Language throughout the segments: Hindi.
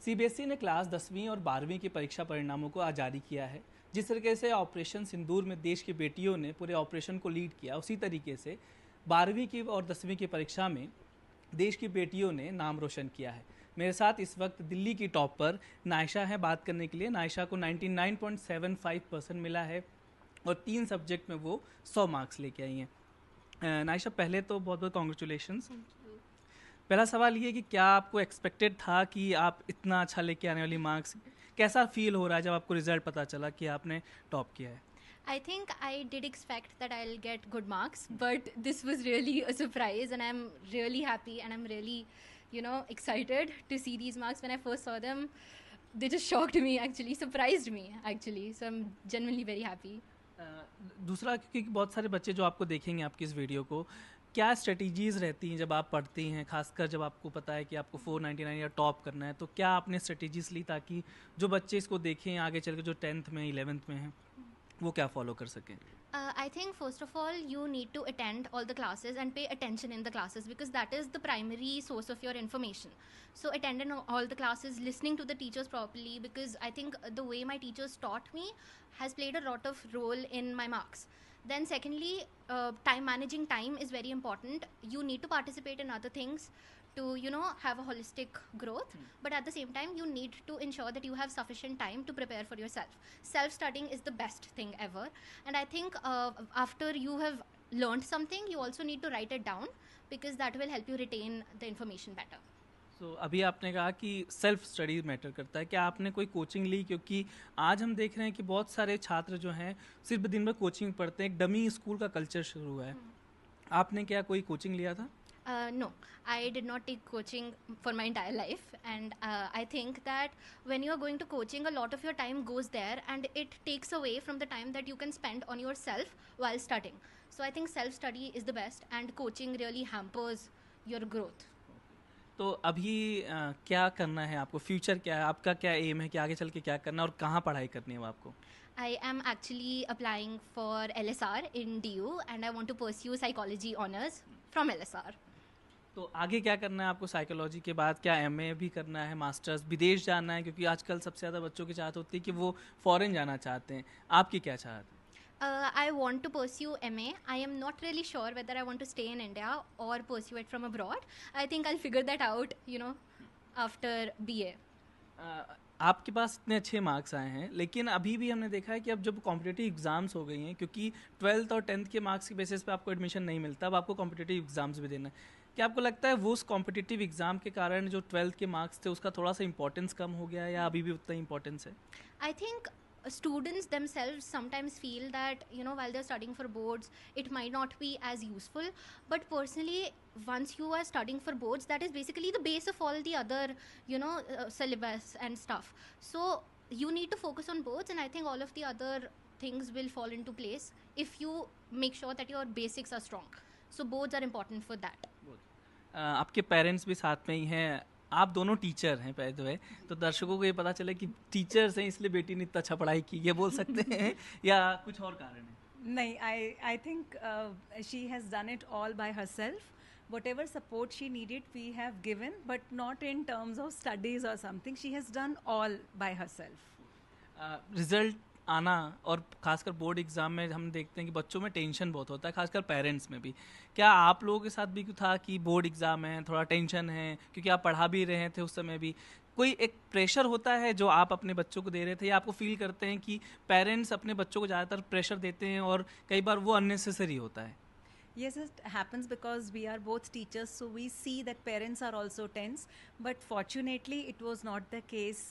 सीबीएसई ने क्लास 10वीं और 12वीं की परीक्षा परिणामों को आज जारी किया है। जिस तरीके से ऑपरेशन सिंदूर में देश की बेटियों ने पूरे ऑपरेशन को लीड किया, उसी तरीके से 12वीं की और 10वीं की परीक्षा में देश की बेटियों ने नाम रोशन किया है। मेरे साथ इस वक्त दिल्ली की टॉप पर नायशा है बात करने के लिए। नायशा को 99.75% मिला है और 3 सब्जेक्ट में वो 100 मार्क्स लेके आई हैं। नायशा, पहले तो बहुत बहुत कॉन्ग्रेचुलेशंस। पहला सवाल ये कि क्या आपको एक्सपेक्टेड था कि आप इतना अच्छा लेके आने वाली मार्क्स, कैसा फील हो रहा है जब आपको रिजल्ट पता चला कि आपने टॉप किया है? I think I did expect that I'll get good marks, but this was really a surprise, and I'm really happy and I'm really, excited to see these marks. When I first saw them, they just shocked me, actually, surprised me, actually. So I'm genuinely very happy. दूसरा, क्योंकि बहुत सारे बच्चे जो आपको देखेंगे आपकी इस वीडियो को, क्या स्ट्रेटजीज़ रहती हैं जब आप पढ़ती हैं, खासकर जब आपको पता है कि आपको 499 या टॉप करना है, तो क्या आपने स्ट्रेटजीज़ ली ताकि जो बच्चे इसको देखें आगे चल के, जो 10th में 11th में हैं, वो क्या फॉलो कर सकें? I think first of all you need to attend all the classes and pay attention in the classes, because that is the primary source of your information. So attending all the classes, listening to the teachers properly, because I think the way my teachers taught me has played a lot of role in my marks. Then secondly, time managing time is very important. You need to participate in other things to have a holistic growth, but at the same time you need to ensure that you have sufficient time to prepare for yourself. Self studying is the best thing ever, and I think after you have learned something, you also need to write it down, because that will help you retain the information better. अभी आपने कहा कि सेल्फ स्टडी मैटर करता है, क्या आपने कोई कोचिंग ली? क्योंकि आज हम देख रहे हैं कि बहुत सारे छात्र जो हैं सिर्फ दिन भर कोचिंग पढ़ते हैं, एक डमी स्कूल का कल्चर शुरू हुआ है। आपने क्या कोई कोचिंग लिया था? No, I did not take coaching for my entire life, and I think that when you are going to coaching, a lot of your time goes there, and it takes away from the time that you can spend on yourself while studying. So I think self-study is the best, and coaching really hampers your growth. तो अभी क्या करना है आपको? फ्यूचर क्या है आपका? क्या एम है कि आगे चल के क्या करना है और कहाँ पढ़ाई करनी है वो आपको? I am actually applying for LSR in DU, and I want to pursue psychology honors from LSR. तो आगे क्या करना है आपको साइकोलॉजी के बाद? क्या एमए भी करना है, मास्टर्स, विदेश जाना है? क्योंकि आजकल सबसे ज़्यादा बच्चों की चाहत होती है कि वो फॉरेन जाना चाहते हैं। आपकी क्या चाहत है? I want to pursue MA. I am not really sure whether I want to stay in India or pursue it from abroad. I think I'll figure that out, after BA. आपके पास इतने अच्छे मार्क्स आए हैं, लेकिन अभी भी हमने देखा है कि अब जब कॉम्पिटिटिव एग्ज़ाम्स हो गई हैं, क्योंकि 12th और 10th के मार्क्स के बेसिस पे आपको एडमिशन नहीं मिलता, अब आपको कॉम्पिटिटिव एग्ज़ाम्स भी देना है। क्या आपको लगता है वो उस कॉम्पिटिटिव एग्ज़ाम के कारण जो 12th के मार्क्स थे उसका थोड़ा सा इंपॉर्टेंस कम हो गया है, या अभी भी उतना इंपॉर्टेंस है? I think students themselves sometimes feel that while they're studying for boards, it might not be as useful, but personally, once you are studying for boards, that is basically the base of all the other syllabus and stuff. So you need to focus on boards, and I think all of the other things will fall into place if you make sure that your basics are strong. So boards are important for that. आपके पेरेंट्स भी साथ में ही हैं, आप दोनों टीचर हैं बाय द वे, तो दर्शकों को ये पता चले कि टीचर्स हैं इसलिए बेटी ने इतना अच्छा पढ़ाई की, ये बोल सकते हैं या कुछ और कारण है? No, I think she has done it all by herself. Whatever support she needed, we have given, but not in terms of studies or something. She has done all by herself. Result आना और खासकर बोर्ड एग्ज़ाम में हम देखते हैं कि बच्चों में टेंशन बहुत होता है, खासकर पेरेंट्स में भी। क्या आप लोगों के साथ भी था कि बोर्ड एग्ज़ाम है, थोड़ा टेंशन है, क्योंकि आप पढ़ा भी रहे थे उस समय भी, कोई एक प्रेशर होता है जो आप अपने बच्चों को दे रहे थे, या आपको फील करते हैं कि पेरेंट्स अपने बच्चों को ज़्यादातर प्रेशर देते हैं और कई बार वो अननेसेसरी होता है? Yes, it happens because we are both teachers, so we see that parents are also tense. But fortunately, it was not the case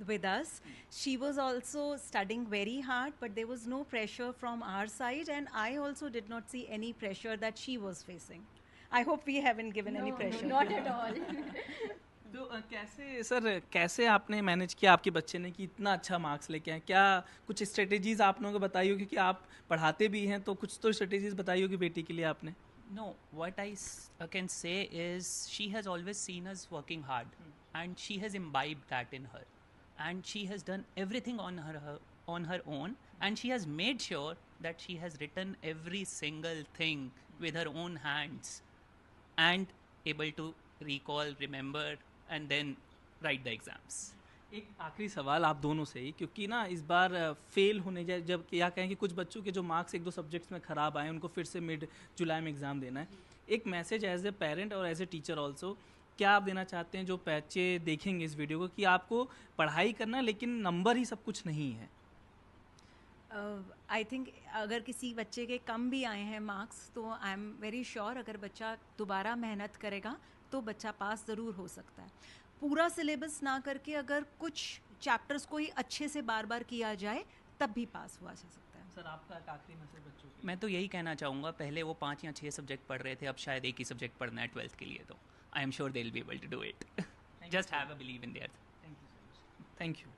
with us. She was also studying very hard, but there was no pressure from our side, and I also did not see any pressure that she was facing. I hope we haven't given any pressure. No, not at all. तो कैसे आपने मैनेज किया आपके बच्चे ने कि इतना अच्छा मार्क्स लेके आए? क्या कुछ स्ट्रेटेजीज आप लोगों को बताई होगी, क्योंकि आप पढ़ाते भी हैं, तो कुछ तो स्ट्रेटेजीज बताई होगी बेटी के लिए आपने? No, what I can say is she has always seen us working hard, and she has imbibed that in her, and she has done everything on her own, and she has made sure that she has written every single thing with her own hands, and able to recall, remember, and then write the exams. एक आखिरी सवाल आप दोनों से ही, क्योंकि ना इस बार फेल होने जब क्या कहें कि कुछ बच्चों के जो मार्क्स एक दो सब्जेक्ट्स में ख़राब आए उनको फिर से मिड जुलाई में एग्ज़ाम देना है, एक मैसेज एज ए पेरेंट और एज ए टीचर ऑल्सो क्या आप देना चाहते हैं जो बच्चे देखेंगे इस वीडियो को, कि आपको पढ़ाई करना है लेकिन नंबर ही सब कुछ नहीं है? आई थिंक अगर किसी बच्चे के कम भी आए हैं मार्क्स तो आई एम वेरी श्योर अगर बच्चा दोबारा मेहनत करेगा तो बच्चा पास ज़रूर हो सकता है. पूरा सिलेबस ना करके अगर कुछ चैप्टर्स को ही अच्छे से बार बार किया जाए तब भी पास हुआ जा सकता है. सर आपका एक आखिरी मैसेज बच्चों के? मैं तो यही कहना चाहूँगा, पहले वो 5 या 6 सब्जेक्ट पढ़ रहे थे, अब शायद एक ही सब्जेक्ट पढ़ना है 12th के लिए, तो I am sure they will be able to do it. Just have a believe in there. Thank you so much. Thank you.